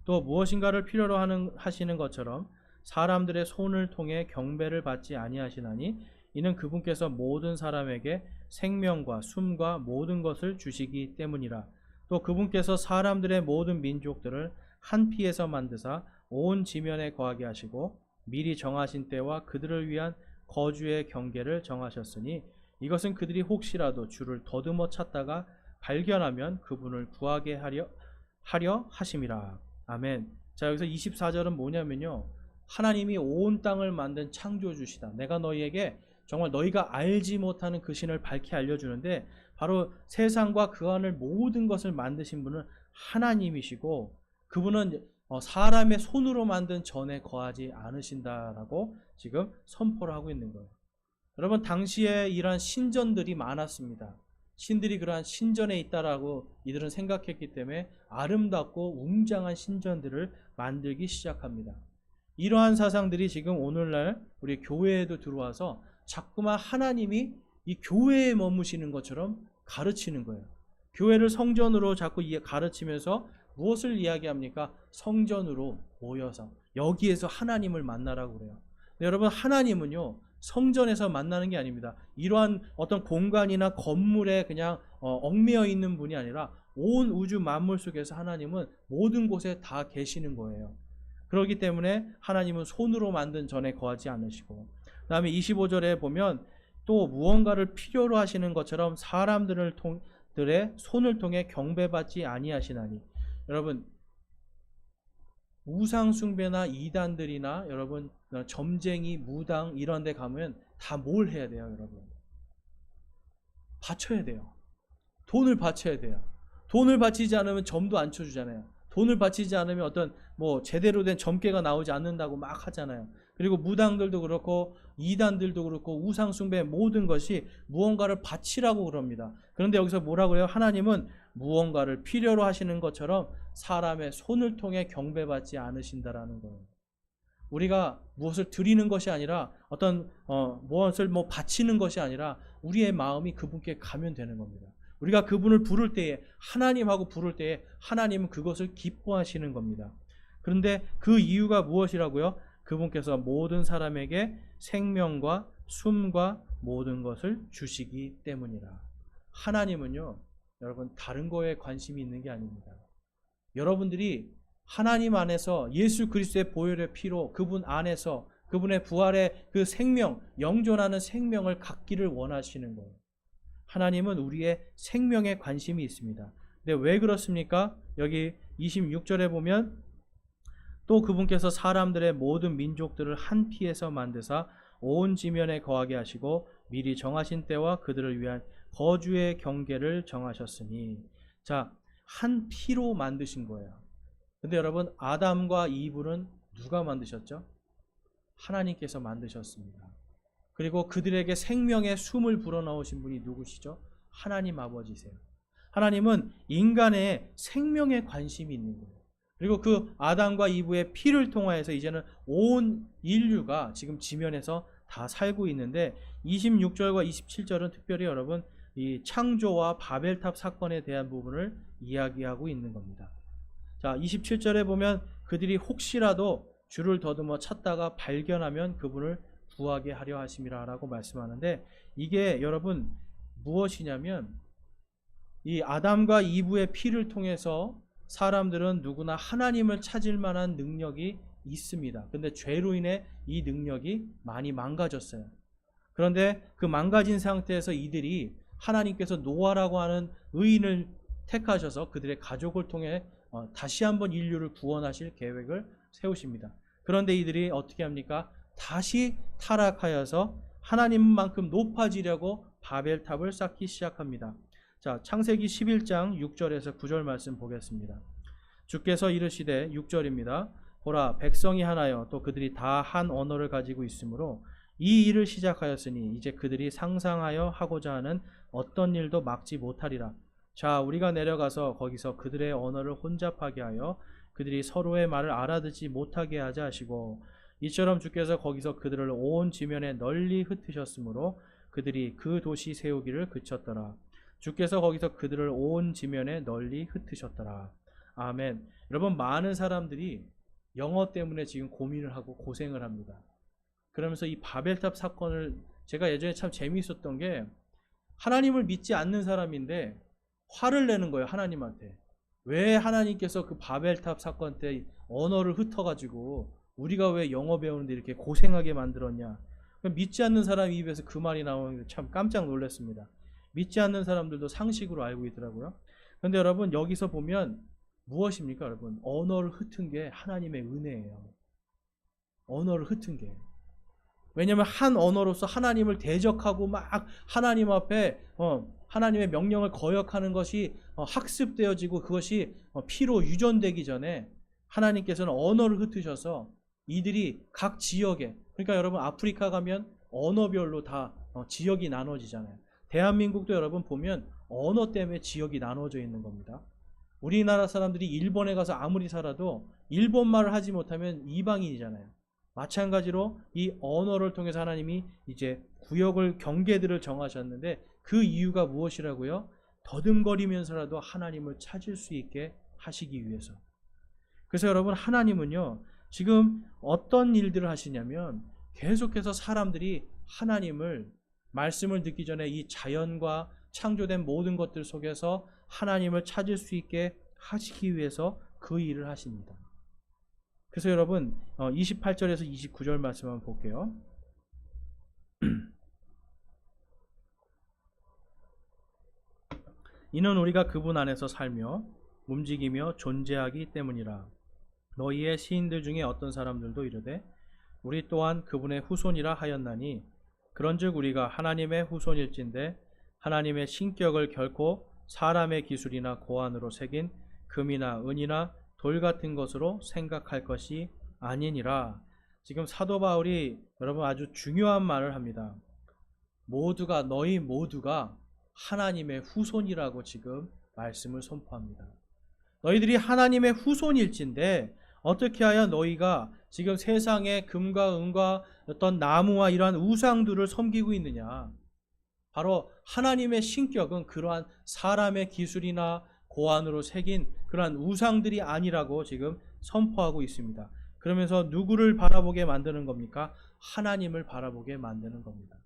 또 무엇인가를 필요로 하시는 것처럼 사람들의 손을 통해 경배를 받지 아니하시나니 이는 그분께서 모든 사람에게 생명과 숨과 모든 것을 주시기 때문이라. 또 그분께서 사람들의 모든 민족들을 한 피에서 만드사 온 지면에 거하게 하시고 미리 정하신 때와 그들을 위한 거주의 경계를 정하셨으니 이것은 그들이 혹시라도 주를 더듬어 찾다가 발견하면 그분을 구하게 하려 하심이라. 아멘. 자, 여기서 24절은 뭐냐면요, 하나님이 온 땅을 만든 창조주시다. 내가 너희에게 정말 너희가 알지 못하는 그 신을 밝히 알려주는데 바로 세상과 그 안을 모든 것을 만드신 분은 하나님이시고 그분은 사람의 손으로 만든 전에 거하지 않으신다라고 지금 선포를 하고 있는 거예요. 여러분 당시에 이러한 신전들이 많았습니다. 신들이 그러한 신전에 있다라고 이들은 생각했기 때문에 아름답고 웅장한 신전들을 만들기 시작합니다. 이러한 사상들이 지금 오늘날 우리 교회에도 들어와서 자꾸만 하나님이 이 교회에 머무시는 것처럼 가르치는 거예요. 교회를 성전으로 자꾸 가르치면서 무엇을 이야기합니까? 성전으로 모여서 여기에서 하나님을 만나라고 그래요. 여러분 하나님은요 성전에서 만나는 게 아닙니다. 이러한 어떤 공간이나 건물에 그냥 얽매여 있는 분이 아니라 온 우주 만물 속에서 하나님은 모든 곳에 다 계시는 거예요. 그렇기 때문에 하나님은 손으로 만든 전에 거하지 않으시고, 그 다음에 25절에 보면 또 무언가를 필요로 하시는 것처럼 들의 손을 통해 경배받지 아니하시나니. 여러분, 우상 숭배나 이단들이나 여러분 점쟁이, 무당 이런 데 가면 다 뭘 해야 돼요, 여러분? 바쳐야 돼요. 돈을 바쳐야 돼요. 돈을 바치지 않으면 점도 안 쳐주잖아요. 돈을 바치지 않으면 어떤 뭐 제대로 된 점괘가 나오지 않는다고 막 하잖아요. 그리고 무당들도 그렇고 이단들도 그렇고 우상 숭배 모든 것이 무언가를 바치라고 그럽니다. 그런데 여기서 뭐라고 해요? 하나님은 무언가를 필요로 하시는 것처럼 사람의 손을 통해 경배받지 않으신다라는 거예요. 우리가 무엇을 드리는 것이 아니라 어떤 무엇을 뭐 바치는 것이 아니라 우리의 마음이 그분께 가면 되는 겁니다. 우리가 그분을 부를 때에, 하나님하고 부를 때에 하나님은 그것을 기뻐하시는 겁니다. 그런데 그 이유가 무엇이라고요? 그분께서 모든 사람에게 생명과 숨과 모든 것을 주시기 때문이라. 하나님은요, 여러분 다른 거에 관심이 있는 게 아닙니다. 여러분들이 하나님 안에서 예수 그리스도의 보혈의 피로 그분 안에서 그분의 부활의 그 생명, 영존하는 생명을 갖기를 원하시는 거예요. 하나님은 우리의 생명에 관심이 있습니다. 근데 왜 그렇습니까? 여기 26절에 보면 또 그분께서 사람들의 모든 민족들을 한 피에서 만드사 온 지면에 거하게 하시고 미리 정하신 때와 그들을 위한 거주의 경계를 정하셨으니. 자, 한 피로 만드신 거예요. 근데 여러분, 아담과 이브는 누가 만드셨죠? 하나님께서 만드셨습니다. 그리고 그들에게 생명의 숨을 불어넣으신 분이 누구시죠? 하나님 아버지세요. 하나님은 인간의 생명에 관심이 있는 거예요. 그리고 그 아담과 이브의 피를 통하여서 이제는 온 인류가 지금 지면에서 다 살고 있는데 26절과 27절은 특별히 여러분 이 창조와 바벨탑 사건에 대한 부분을 이야기하고 있는 겁니다. 자, 27절에 보면 그들이 혹시라도 주를 더듬어 찾다가 발견하면 그분을 구하게 하려 하심이라 라고 말씀하는데, 이게 여러분 무엇이냐면 이 아담과 이브의 피를 통해서 사람들은 누구나 하나님을 찾을 만한 능력이 있습니다. 근데 죄로 인해 이 능력이 많이 망가졌어요. 그런데 그 망가진 상태에서 이들이 하나님께서 노아라고 하는 의인을 택하셔서 그들의 가족을 통해 다시 한번 인류를 구원하실 계획을 세우십니다. 그런데 이들이 어떻게 합니까? 다시 타락하여서 하나님만큼 높아지려고 바벨탑을 쌓기 시작합니다. 자, 창세기 11장 6절에서 9절 말씀 보겠습니다. 주께서 이르시되 6절입니다. 보라, 백성이 하나여 또 그들이 다 한 언어를 가지고 있으므로 이 일을 시작하였으니 이제 그들이 상상하여 하고자 하는 어떤 일도 막지 못하리라. 자, 우리가 내려가서 거기서 그들의 언어를 혼잡하게 하여 그들이 서로의 말을 알아듣지 못하게 하자 하시고, 이처럼 주께서 거기서 그들을 온 지면에 널리 흩으셨으므로 그들이 그 도시 세우기를 그쳤더라. 주께서 거기서 그들을 온 지면에 널리 흩으셨더라. 아멘. 여러분, 많은 사람들이 영어 때문에 지금 고민을 하고 고생을 합니다. 그러면서 이 바벨탑 사건을 제가 예전에 참 재미있었던 게, 하나님을 믿지 않는 사람인데 화를 내는 거예요, 하나님한테. 왜 하나님께서 그 바벨탑 사건 때 언어를 흩어가지고 우리가 왜 영어 배우는데 이렇게 고생하게 만들었냐. 믿지 않는 사람 입에서 그 말이 나오는 게 참 깜짝 놀랐습니다. 믿지 않는 사람들도 상식으로 알고 있더라고요. 그런데 여러분, 여기서 보면 무엇입니까? 여러분, 언어를 흩은 게 하나님의 은혜예요. 언어를 흩은 게. 왜냐하면 한 언어로서 하나님을 대적하고 막 하나님 앞에 하나님의 명령을 거역하는 것이 학습되어지고 그것이 피로 유전되기 전에 하나님께서는 언어를 흩으셔서 이들이 각 지역에, 그러니까 여러분 아프리카 가면 언어별로 다 지역이 나눠지잖아요. 대한민국도 여러분 보면 언어 때문에 지역이 나눠져 있는 겁니다. 우리나라 사람들이 일본에 가서 아무리 살아도 일본말을 하지 못하면 이방인이잖아요. 마찬가지로 이 언어를 통해서 하나님이 이제 구역을, 경계들을 정하셨는데 그 이유가 무엇이라고요? 더듬거리면서라도 하나님을 찾을 수 있게 하시기 위해서. 그래서 여러분, 하나님은요 지금 어떤 일들을 하시냐면 계속해서 사람들이 하나님을, 말씀을 듣기 전에 이 자연과 창조된 모든 것들 속에서 하나님을 찾을 수 있게 하시기 위해서 그 일을 하십니다. 그래서 여러분 28절에서 29절 말씀 한번 볼게요. 이는 우리가 그분 안에서 살며 움직이며 존재하기 때문이라. 너희의 시인들 중에 어떤 사람들도 이르되 우리 또한 그분의 후손이라 하였나니 그런즉 우리가 하나님의 후손일진데 하나님의 신격을 결코 사람의 기술이나 고안으로 새긴 금이나 은이나 돌 같은 것으로 생각할 것이 아니니라. 지금 사도 바울이 여러분 아주 중요한 말을 합니다. 너희 모두가 하나님의 후손이라고 지금 말씀을 선포합니다. 너희들이 하나님의 후손일진데 어떻게 하여 너희가 지금 세상의 금과 은과 어떤 나무와 이러한 우상들을 섬기고 있느냐. 바로 하나님의 신격은 그러한 사람의 기술이나 고안으로 새긴 그러한 우상들이 아니라고 지금 선포하고 있습니다. 그러면서 누구를 바라보게 만드는 겁니까? 하나님을 바라보게 만드는 겁니다.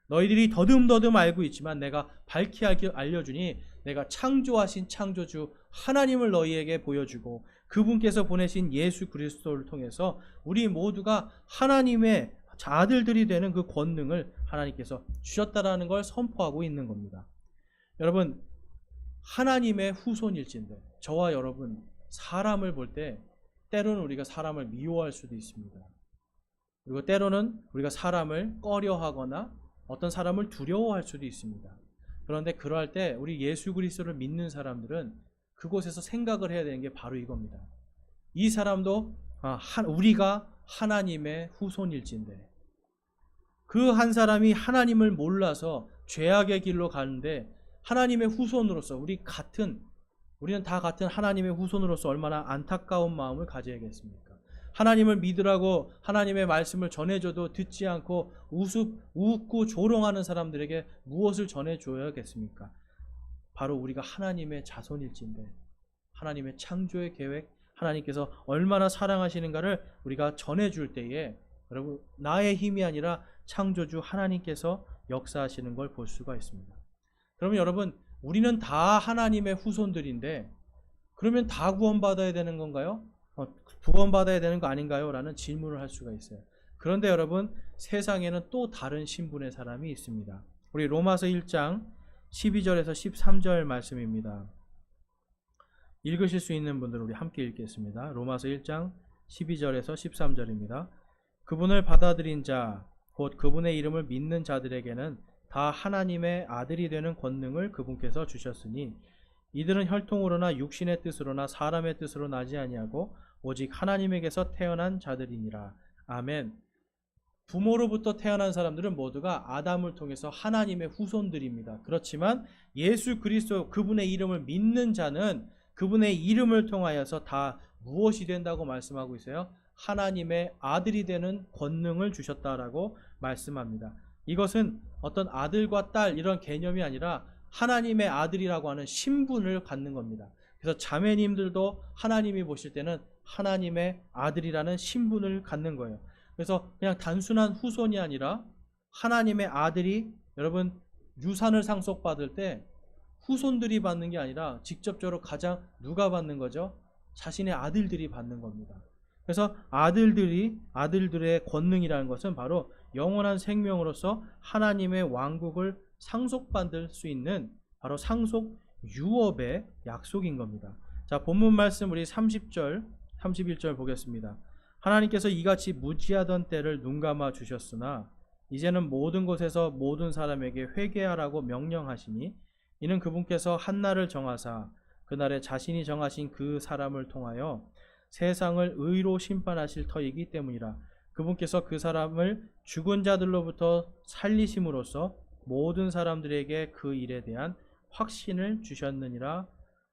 너희들이 더듬더듬 알고 있지만 내가 밝히 알려주니 내가 창조하신 창조주 하나님을 너희에게 보여주고 그분께서 보내신 예수 그리스도를 통해서 우리 모두가 하나님의 아들들이 되는 그 권능을 하나님께서 주셨다라는 걸 선포하고 있는 겁니다. 여러분, 하나님의 후손일진데 저와 여러분 사람을 볼 때 때로는 우리가 사람을 미워할 수도 있습니다. 그리고 때로는 우리가 사람을 꺼려하거나 어떤 사람을 두려워할 수도 있습니다. 그런데 그러할 때 우리 예수 그리스도를 믿는 사람들은 그곳에서 생각을 해야 되는 게 바로 이겁니다. 이 사람도 우리가 하나님의 후손일진데 그 한 사람이 하나님을 몰라서 죄악의 길로 가는데 하나님의 후손으로서 우리는 다 같은 하나님의 후손으로서 얼마나 안타까운 마음을 가져야겠습니까? 하나님을 믿으라고 하나님의 말씀을 전해줘도 듣지 않고 웃고 조롱하는 사람들에게 무엇을 전해줘야겠습니까? 바로 우리가 하나님의 자손일진데 하나님의 창조의 계획, 하나님께서 얼마나 사랑하시는가를 우리가 전해줄 때에 여러분 나의 힘이 아니라 창조주 하나님께서 역사하시는 걸 볼 수가 있습니다. 그러면 여러분 우리는 다 하나님의 후손들인데 그러면 다 구원받아야 되는 건가요? 구원받아야 되는 거 아닌가요? 라는 질문을 할 수가 있어요. 그런데 여러분 세상에는 또 다른 신분의 사람이 있습니다. 우리 로마서 1장 12절에서 13절 말씀입니다. 읽으실 수 있는 분들은 우리 함께 읽겠습니다. 로마서 1장 12절에서 13절입니다. 그분을 받아들인 자, 곧 그분의 이름을 믿는 자들에게는 다 하나님의 아들이 되는 권능을 그분께서 주셨으니 이들은 혈통으로나 육신의 뜻으로나 사람의 뜻으로 나지 아니하고 오직 하나님에게서 태어난 자들이니라. 아멘. 부모로부터 태어난 사람들은 모두가 아담을 통해서 하나님의 후손들입니다. 그렇지만 예수 그리스도 그분의 이름을 믿는 자는 그분의 이름을 통하여서 다 무엇이 된다고 말씀하고 있어요? 하나님의 아들이 되는 권능을 주셨다라고 말씀합니다. 이것은 어떤 아들과 딸 이런 개념이 아니라 하나님의 아들이라고 하는 신분을 갖는 겁니다. 그래서 자매님들도 하나님이 보실 때는 하나님의 아들이라는 신분을 갖는 거예요. 그래서 그냥 단순한 후손이 아니라 하나님의 아들이 여러분 유산을 상속받을 때 후손들이 받는 게 아니라 직접적으로 가장 누가 받는 거죠? 자신의 아들들이 받는 겁니다. 그래서 아들들의 권능이라는 것은 바로 영원한 생명으로서 하나님의 왕국을 상속받을 수 있는 바로 상속 유업의 약속인 겁니다. 자, 본문 말씀 우리 30절, 31절 보겠습니다. 하나님께서 이같이 무지하던 때를 눈감아 주셨으나 이제는 모든 곳에서 모든 사람에게 회개하라고 명령하시니 이는 그분께서 한 날을 정하사 그날에 자신이 정하신 그 사람을 통하여 세상을 의로 심판하실 터이기 때문이라. 그분께서 그 사람을 죽은 자들로부터 살리심으로써 모든 사람들에게 그 일에 대한 확신을 주셨느니라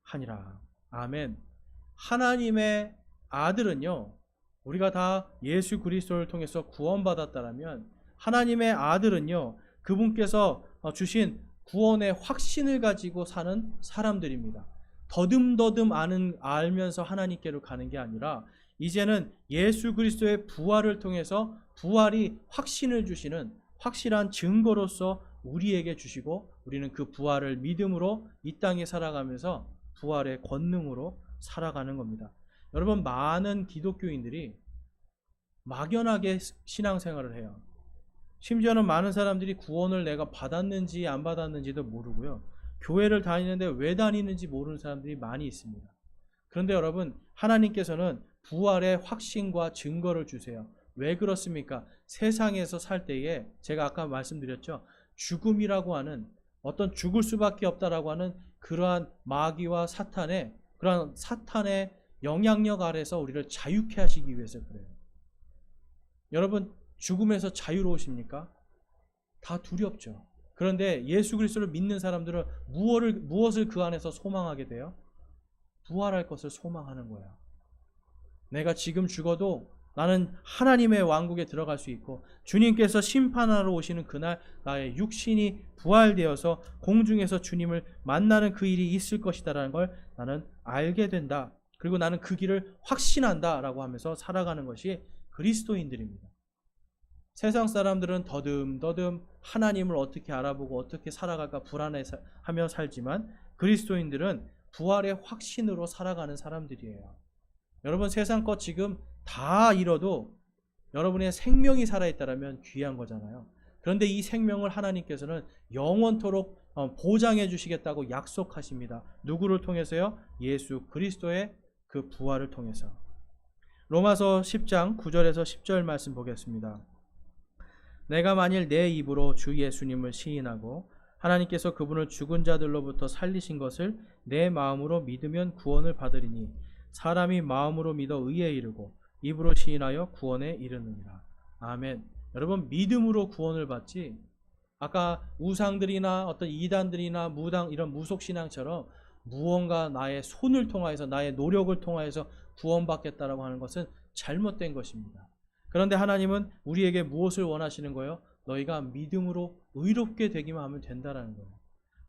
하니라. 아멘. 하나님의 아들은요, 우리가 다 예수 그리스도를 통해서 구원받았다라면 하나님의 아들은요, 그분께서 주신 구원의 확신을 가지고 사는 사람들입니다. 더듬더듬 알면서 하나님께로 가는 게 아니라 이제는 예수 그리스도의 부활을 통해서 부활이 확신을 주시는 확실한 증거로서 우리에게 주시고 우리는 그 부활을 믿음으로 이 땅에 살아가면서 부활의 권능으로 살아가는 겁니다. 여러분 많은 기독교인들이 막연하게 신앙생활을 해요. 심지어는 많은 사람들이 구원을 내가 받았는지 안 받았는지도 모르고요. 교회를 다니는데 왜 다니는지 모르는 사람들이 많이 있습니다. 그런데 여러분, 하나님께서는 부활의 확신과 증거를 주세요. 왜 그렇습니까? 세상에서 살 때에 제가 아까 말씀드렸죠. 죽음이라고 하는, 어떤 죽을 수밖에 없다라고 하는 그러한 마귀와 그러한 사탄의 영향력 아래서 우리를 자유케 하시기 위해서 그래요. 여러분, 죽음에서 자유로우십니까? 다 두렵죠. 그런데 예수 그리스도를 믿는 사람들은 무엇을 그 안에서 소망하게 돼요? 부활할 것을 소망하는 거예요. 내가 지금 죽어도 나는 하나님의 왕국에 들어갈 수 있고, 주님께서 심판하러 오시는 그날 나의 육신이 부활되어서 공중에서 주님을 만나는 그 일이 있을 것이다라는 걸 나는 알게 된다. 그리고 나는 그 길을 확신한다라고 하면서 살아가는 것이 그리스도인들입니다. 세상 사람들은 더듬더듬 하나님을 어떻게 알아보고 어떻게 살아갈까 불안해하며 살지만, 그리스도인들은 부활의 확신으로 살아가는 사람들이에요. 여러분, 세상 것 지금 다 잃어도 여러분의 생명이 살아있다면 귀한 거잖아요. 그런데 이 생명을 하나님께서는 영원토록 보장해 주시겠다고 약속하십니다. 누구를 통해서요? 예수 그리스도의 그 부활을 통해서. 로마서 10장 9절에서 10절 말씀 보겠습니다. 내가 만일 내 입으로 주 예수님을 시인하고 하나님께서 그분을 죽은 자들로부터 살리신 것을 내 마음으로 믿으면 구원을 받으리니, 사람이 마음으로 믿어 의에 이르고 입으로 시인하여 구원에 이르느니라. 아멘. 여러분, 믿음으로 구원을 받지, 아까 우상들이나 어떤 이단들이나 무당 이런 무속신앙처럼 무언가 나의 손을 통하여서 나의 노력을 통하여서 구원받겠다라고 하는 것은 잘못된 것입니다. 그런데 하나님은 우리에게 무엇을 원하시는 거예요? 너희가 믿음으로 의롭게 되기만 하면 된다라는 거예요.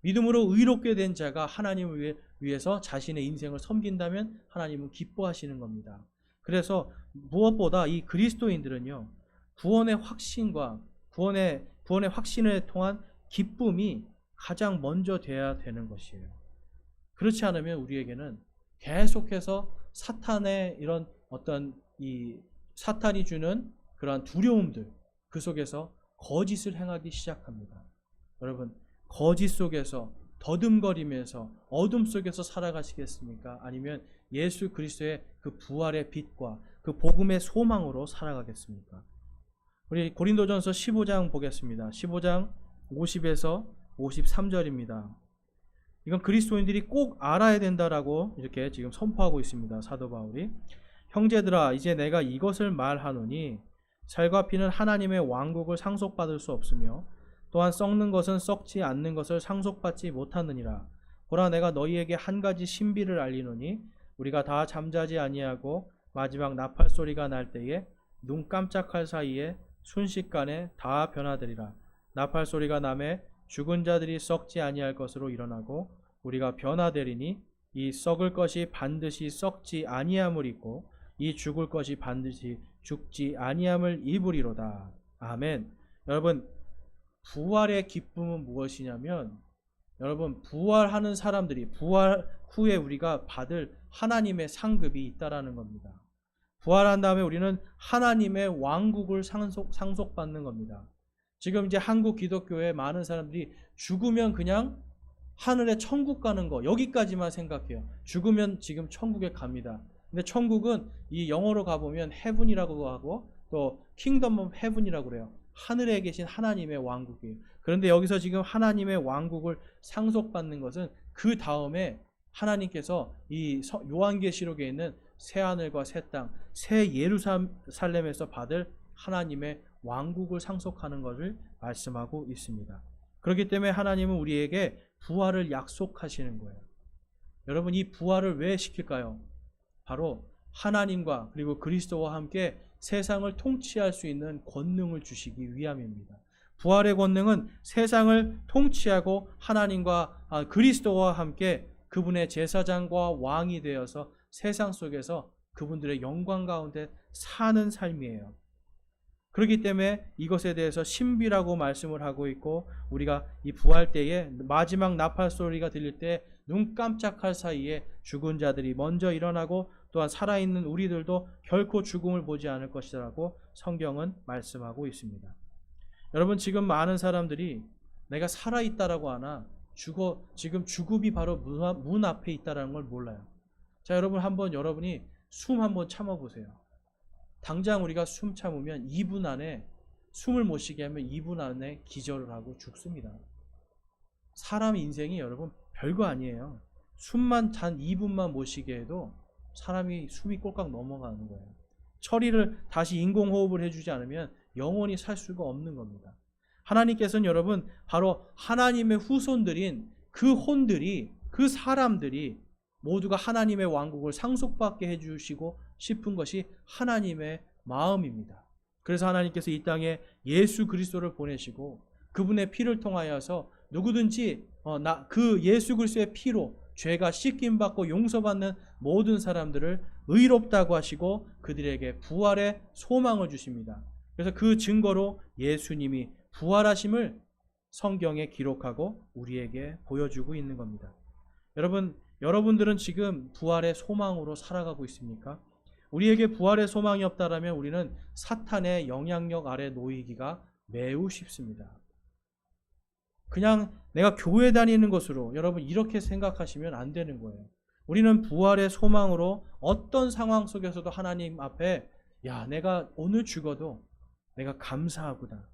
믿음으로 의롭게 된 자가 하나님을 위해서 자신의 인생을 섬긴다면 하나님은 기뻐하시는 겁니다. 그래서 무엇보다 이 그리스도인들은요, 구원의 확신과 구원의 확신을 통한 기쁨이 가장 먼저 돼야 되는 것이에요. 그렇지 않으면 우리에게는 계속해서 사탄의 이런 어떤 사탄이 주는 그러한 두려움들, 그 속에서 거짓을 행하기 시작합니다. 여러분, 거짓 속에서 더듬거리면서 어둠 속에서 살아가시겠습니까? 아니면 예수 그리스도의 그 부활의 빛과 그 복음의 소망으로 살아가겠습니까? 우리 고린도전서 15장 보겠습니다. 15장 50에서 53절입니다. 이건 그리스도인들이 꼭 알아야 된다라고 이렇게 지금 선포하고 있습니다. 사도 바울이. 형제들아, 이제 내가 이것을 말하노니 살과 피는 하나님의 왕국을 상속받을 수 없으며 또한 썩는 것은 썩지 않는 것을 상속받지 못하느니라. 보라, 내가 너희에게 한 가지 신비를 알리노니 우리가 다 잠자지 아니하고 마지막 나팔 소리가 날 때에 눈 깜짝할 사이에 순식간에 다 변화되리라. 나팔 소리가 나매 죽은 자들이 썩지 아니할 것으로 일어나고 우리가 변화되리니, 이 썩을 것이 반드시 썩지 아니함을 입고 이 죽을 것이 반드시 죽지 아니함을 입으리로다. 아멘. 여러분, 부활의 기쁨은 무엇이냐면, 여러분, 부활하는 사람들이 부활 후에 우리가 받을 하나님의 상급이 있다라는 겁니다. 부활한 다음에 우리는 하나님의 왕국을 상속받는 겁니다. 지금 이제 한국 기독교에 많은 사람들이 죽으면 그냥 하늘에 천국 가는 거, 여기까지만 생각해요. 죽으면 지금 천국에 갑니다. 근데 천국은 이 영어로 가보면 heaven이라고 하고 또 kingdom of heaven이라고 그래요. 하늘에 계신 하나님의 왕국이에요. 그런데 여기서 지금 하나님의 왕국을 상속받는 것은 그 다음에 하나님께서 이 요한계시록에 있는 새 하늘과 새 땅, 새 예루살렘에서 받을 하나님의 왕국을 상속하는 것을 말씀하고 있습니다. 그렇기 때문에 하나님은 우리에게 부활을 약속하시는 거예요. 여러분, 이 부활을 왜 시킬까요? 바로 하나님과 그리고 그리스도와 함께 세상을 통치할 수 있는 권능을 주시기 위함입니다. 부활의 권능은 세상을 통치하고 하나님과 그리스도와 함께 그분의 제사장과 왕이 되어서 세상 속에서 그분들의 영광 가운데 사는 삶이에요. 그렇기 때문에 이것에 대해서 신비라고 말씀을 하고 있고, 우리가 이 부활 때에 마지막 나팔 소리가 들릴 때 눈 깜짝할 사이에 죽은 자들이 먼저 일어나고 또한 살아있는 우리들도 결코 죽음을 보지 않을 것이라고 성경은 말씀하고 있습니다. 여러분, 지금 많은 사람들이 내가 살아있다라고 하나 지금 죽음이 바로 문 앞에 있다는 걸 몰라요. 자, 여러분 한번 여러분이 숨 한번 참아보세요. 당장 우리가 숨 참으면 2분 안에 숨을 못 쉬게 하면 2분 안에 기절을 하고 죽습니다. 사람 인생이 여러분 별거 아니에요. 숨만 단 2분만 못 쉬게 해도 사람이 숨이 꼴깍 넘어가는 거예요. 처리를 다시 인공호흡을 해주지 않으면 영원히 살 수가 없는 겁니다. 하나님께서는 여러분 바로 하나님의 후손들인 그 혼들이, 그 사람들이 모두가 하나님의 왕국을 상속받게 해주시고 싶은 것이 하나님의 마음입니다. 그래서 하나님께서 이 땅에 예수 그리스도를 보내시고 그분의 피를 통하여서 누구든지 그 예수 그리스도의 피로 죄가 씻김받고 용서받는 모든 사람들을 의롭다고 하시고 그들에게 부활의 소망을 주십니다. 그래서 그 증거로 예수님이 부활하심을 성경에 기록하고 우리에게 보여주고 있는 겁니다. 여러분들은 지금 부활의 소망으로 살아가고 있습니까? 우리에게 부활의 소망이 없다라면 우리는 사탄의 영향력 아래 놓이기가 매우 쉽습니다. 그냥 내가 교회 다니는 것으로 여러분 이렇게 생각하시면 안 되는 거예요. 우리는 부활의 소망으로 어떤 상황 속에서도 하나님 앞에 내가 오늘 죽어도 내가 감사하구나.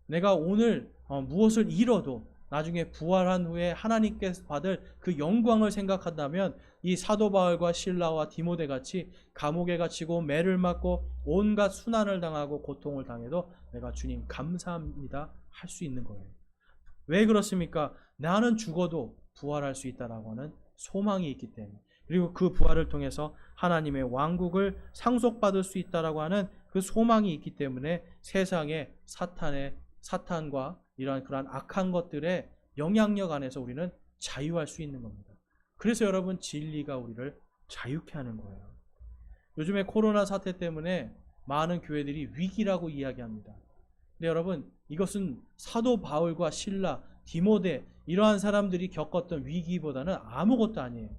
내가 오늘 무엇을 잃어도 나중에 부활한 후에 하나님께서 받을 그 영광을 생각한다면 이 사도 바울과 실라와 디모데 같이 감옥에 갇히고 매를 맞고 온갖 순환을 당하고 고통을 당해도 내가 주님 감사합니다 할 수 있는 거예요. 왜 그렇습니까? 나는 죽어도 부활할 수 있다라고 하는 소망이 있기 때문에, 그리고 그 부활을 통해서 하나님의 왕국을 상속받을 수 있다라고 하는 그 소망이 있기 때문에 세상에 사탄과 이러한 그러한 악한 것들의 영향력 안에서 우리는 자유할 수 있는 겁니다. 그래서 여러분 진리가 우리를 자유케 하는 거예요. 요즘에 코로나 사태 때문에 많은 교회들이 위기라고 이야기합니다. 근데 여러분 이것은 사도 바울과 실라, 디모데 이러한 사람들이 겪었던 위기보다는 아무것도 아니에요.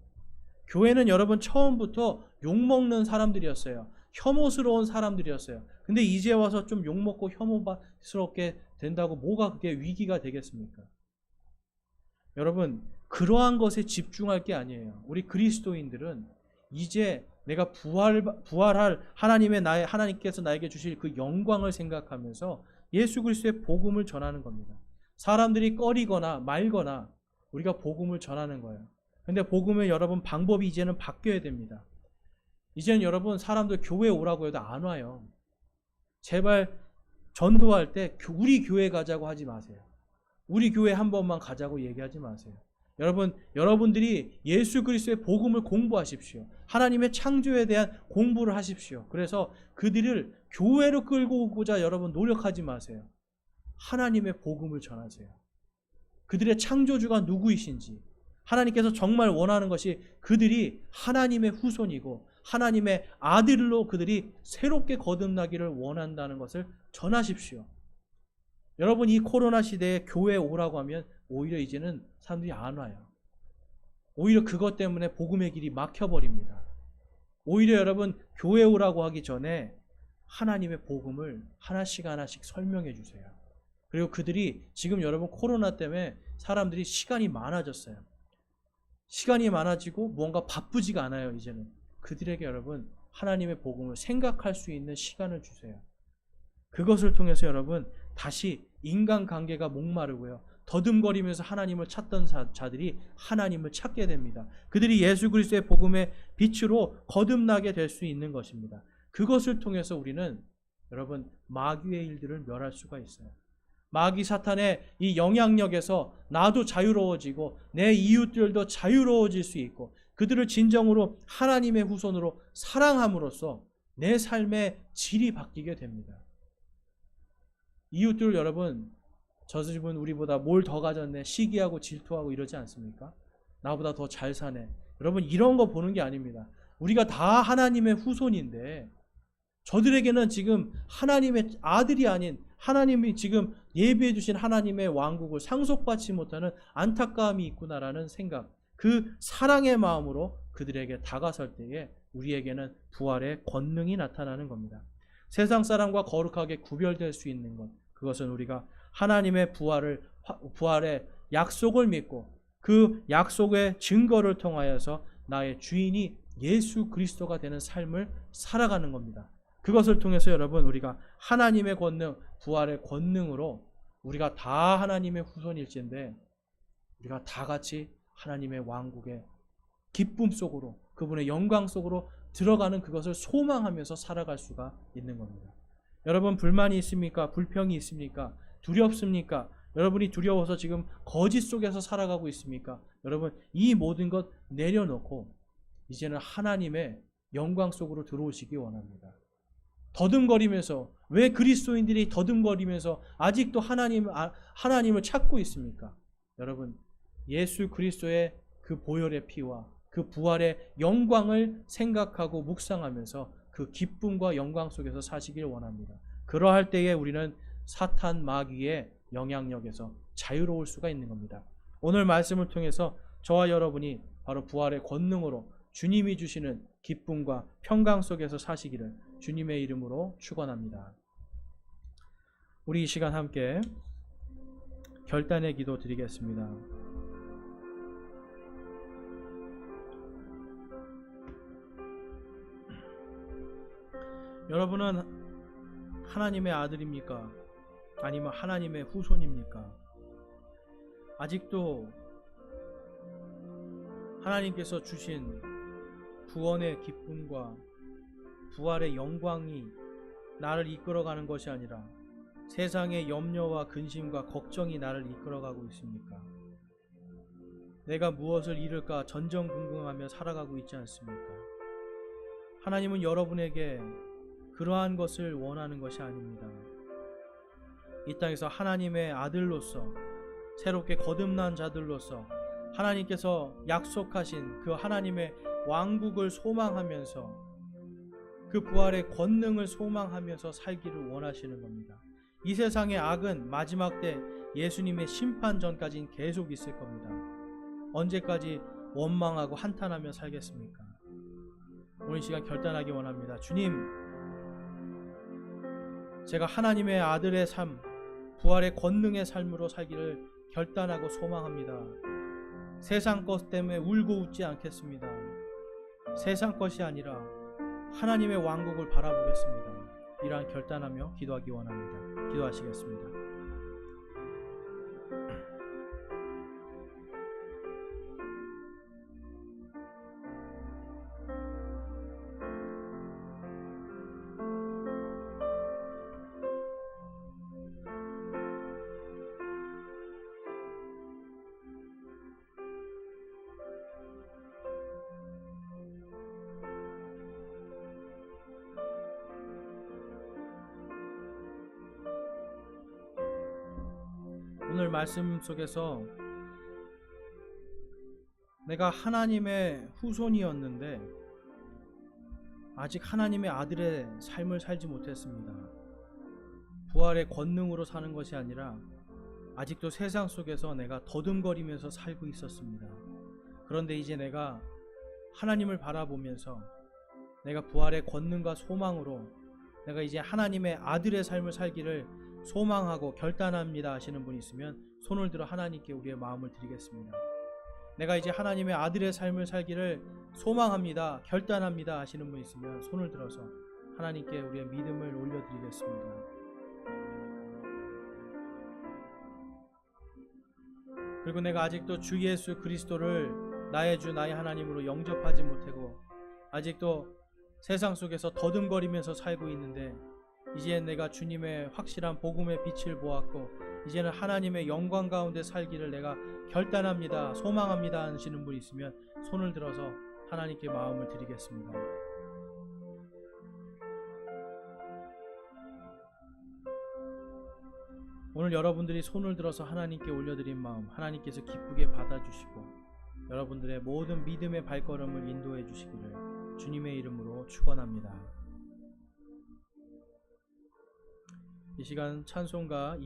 교회는 여러분 처음부터 욕먹는 사람들이었어요. 혐오스러운 사람들이었어요. 근데 이제 와서 좀 욕먹고 혐오스럽게 된다고 뭐가 그게 위기가 되겠습니까? 여러분 그러한 것에 집중할 게 아니에요. 우리 그리스도인들은 이제 내가 부활할 하나님께서 나에게 주실 그 영광을 생각하면서 예수 그리스도의 복음을 전하는 겁니다. 사람들이 꺼리거나 말거나 우리가 복음을 전하는 거예요. 근데 복음의 여러분 방법이 이제는 바뀌어야 됩니다. 이제는 여러분 사람들 교회 오라고 해도 안 와요. 제발 전도할 때 우리 교회 가자고 하지 마세요. 우리 교회 한 번만 가자고 얘기하지 마세요. 여러분들이 예수 그리스도의 복음을 공부하십시오. 하나님의 창조에 대한 공부를 하십시오. 그래서 그들을 교회로 끌고 오고자 여러분 노력하지 마세요. 하나님의 복음을 전하세요. 그들의 창조주가 누구이신지, 하나님께서 정말 원하는 것이 그들이 하나님의 후손이고 하나님의 아들로 그들이 새롭게 거듭나기를 원한다는 것을 전하십시오. 여러분 이 코로나 시대에 교회에 오라고 하면 오히려 이제는 사람들이 안 와요. 오히려 그것 때문에 복음의 길이 막혀버립니다. 오히려 여러분 교회 오라고 하기 전에 하나님의 복음을 하나씩 설명해 주세요. 그리고 그들이 지금 여러분 코로나 때문에 사람들이 시간이 많아졌어요. 시간이 많아지고 뭔가 바쁘지가 않아요. 이제는 그들에게 여러분 하나님의 복음을 생각할 수 있는 시간을 주세요. 그것을 통해서 여러분 다시 인간관계가 목마르고요, 더듬거리면서 하나님을 찾던 자들이 하나님을 찾게 됩니다. 그들이 예수 그리스도의 복음의 빛으로 거듭나게 될 수 있는 것입니다. 그것을 통해서 우리는 여러분 마귀의 일들을 멸할 수가 있어요. 마귀 사탄의 이 영향력에서 나도 자유로워지고 내 이웃들도 자유로워질 수 있고 그들을 진정으로 하나님의 후손으로 사랑함으로써 내 삶의 질이 바뀌게 됩니다. 이웃들 여러분, 저 집은 우리보다 뭘 더 가졌네, 시기하고 질투하고 이러지 않습니까? 나보다 더 잘 사네. 여러분 이런 거 보는 게 아닙니다. 우리가 다 하나님의 후손인데 저들에게는 지금 하나님의 아들이 아닌 하나님이 지금 예비해 주신 하나님의 왕국을 상속받지 못하는 안타까움이 있구나라는 생각, 그 사랑의 마음으로 그들에게 다가설 때에 우리에게는 부활의 권능이 나타나는 겁니다. 세상 사람과 거룩하게 구별될 수 있는 것, 그것은 우리가 하나님의 부활의 약속을 믿고 그 약속의 증거를 통하여서 나의 주인이 예수 그리스도가 되는 삶을 살아가는 겁니다. 그것을 통해서 여러분, 우리가 하나님의 권능, 부활의 권능으로 우리가 다 하나님의 후손일진데 우리가 다 같이 하나님의 왕국의 기쁨 속으로, 그분의 영광 속으로 들어가는 그것을 소망하면서 살아갈 수가 있는 겁니다. 여러분, 불만이 있습니까? 불평이 있습니까? 두렵습니까? 여러분이 두려워서 지금 거짓 속에서 살아가고 있습니까? 여러분, 이 모든 것 내려놓고 이제는 하나님의 영광 속으로 들어오시기 원합니다. 더듬거리면서, 왜 그리스도인들이 더듬거리면서 아직도 하나님을 찾고 있습니까? 여러분, 예수 그리스도의 그 보혈의 피와 그 부활의 영광을 생각하고 묵상하면서 그 기쁨과 영광 속에서 사시길 원합니다. 그러할 때에 우리는 사탄 마귀의 영향력에서 자유로울 수가 있는 겁니다. 오늘 말씀을 통해서 저와 여러분이 바로 부활의 권능으로 주님이 주시는 기쁨과 평강 속에서 사시기를 주님의 이름으로 축원합니다. 우리 이 시간 함께 결단의 기도 드리겠습니다. 여러분은 하나님의 아들입니까? 아니면 하나님의 후손입니까? 아직도 하나님께서 주신 구원의 기쁨과 부활의 영광이 나를 이끌어가는 것이 아니라 세상의 염려와 근심과 걱정이 나를 이끌어가고 있습니까? 내가 무엇을 잃을까 전전긍긍하며 살아가고 있지 않습니까? 하나님은 여러분에게 그러한 것을 원하는 것이 아닙니다. 이 땅에서 하나님의 아들로서, 새롭게 거듭난 자들로서 하나님께서 약속하신 그 하나님의 왕국을 소망하면서 그 부활의 권능을 소망하면서 살기를 원하시는 겁니다. 이 세상의 악은 마지막 때 예수님의 심판 전까지는 계속 있을 겁니다. 언제까지 원망하고 한탄하며 살겠습니까? 오늘 시간 결단하기 원합니다. 주님, 제가 하나님의 아들의 삶, 부활의 권능의 삶으로 살기를 결단하고 소망합니다. 세상 것 때문에 울고 웃지 않겠습니다. 세상 것이 아니라 하나님의 왕국을 바라보겠습니다. 이러한 결단하며 기도하기 원합니다. 기도하시겠습니다. 오늘 말씀 속에서 내가 하나님의 후손이었는데 아직 하나님의 아들의 삶을 살지 못했습니다. 부활의 권능으로 사는 것이 아니라 아직도 세상 속에서 내가 더듬거리면서 살고 있었습니다. 그런데 이제 내가 하나님을 바라보면서 내가 부활의 권능과 소망으로 내가 이제 하나님의 아들의 삶을 살기를 소망하고 결단합니다 하시는 분이 있으면 손을 들어 하나님께 우리의 마음을 드리겠습니다. 내가 이제 하나님의 아들의 삶을 살기를 소망합니다, 결단합니다 하시는 분이 있으면 손을 들어서 하나님께 우리의 믿음을 올려드리겠습니다. 그리고 내가 아직도 주 예수 그리스도를 나의 주 나의 하나님으로 영접하지 못하고 아직도 세상 속에서 더듬거리면서 살고 있는데 이제 내가 주님의 확실한 복음의 빛을 보았고 이제는 하나님의 영광 가운데 살기를 내가 결단합니다, 소망합니다 하시는 분이 있으면 손을 들어서 하나님께 마음을 드리겠습니다. 오늘 여러분들이 손을 들어서 하나님께 올려드린 마음 하나님께서 기쁘게 받아주시고 여러분들의 모든 믿음의 발걸음을 인도해 주시기를 주님의 이름으로 축원합니다. 이 시간 찬송가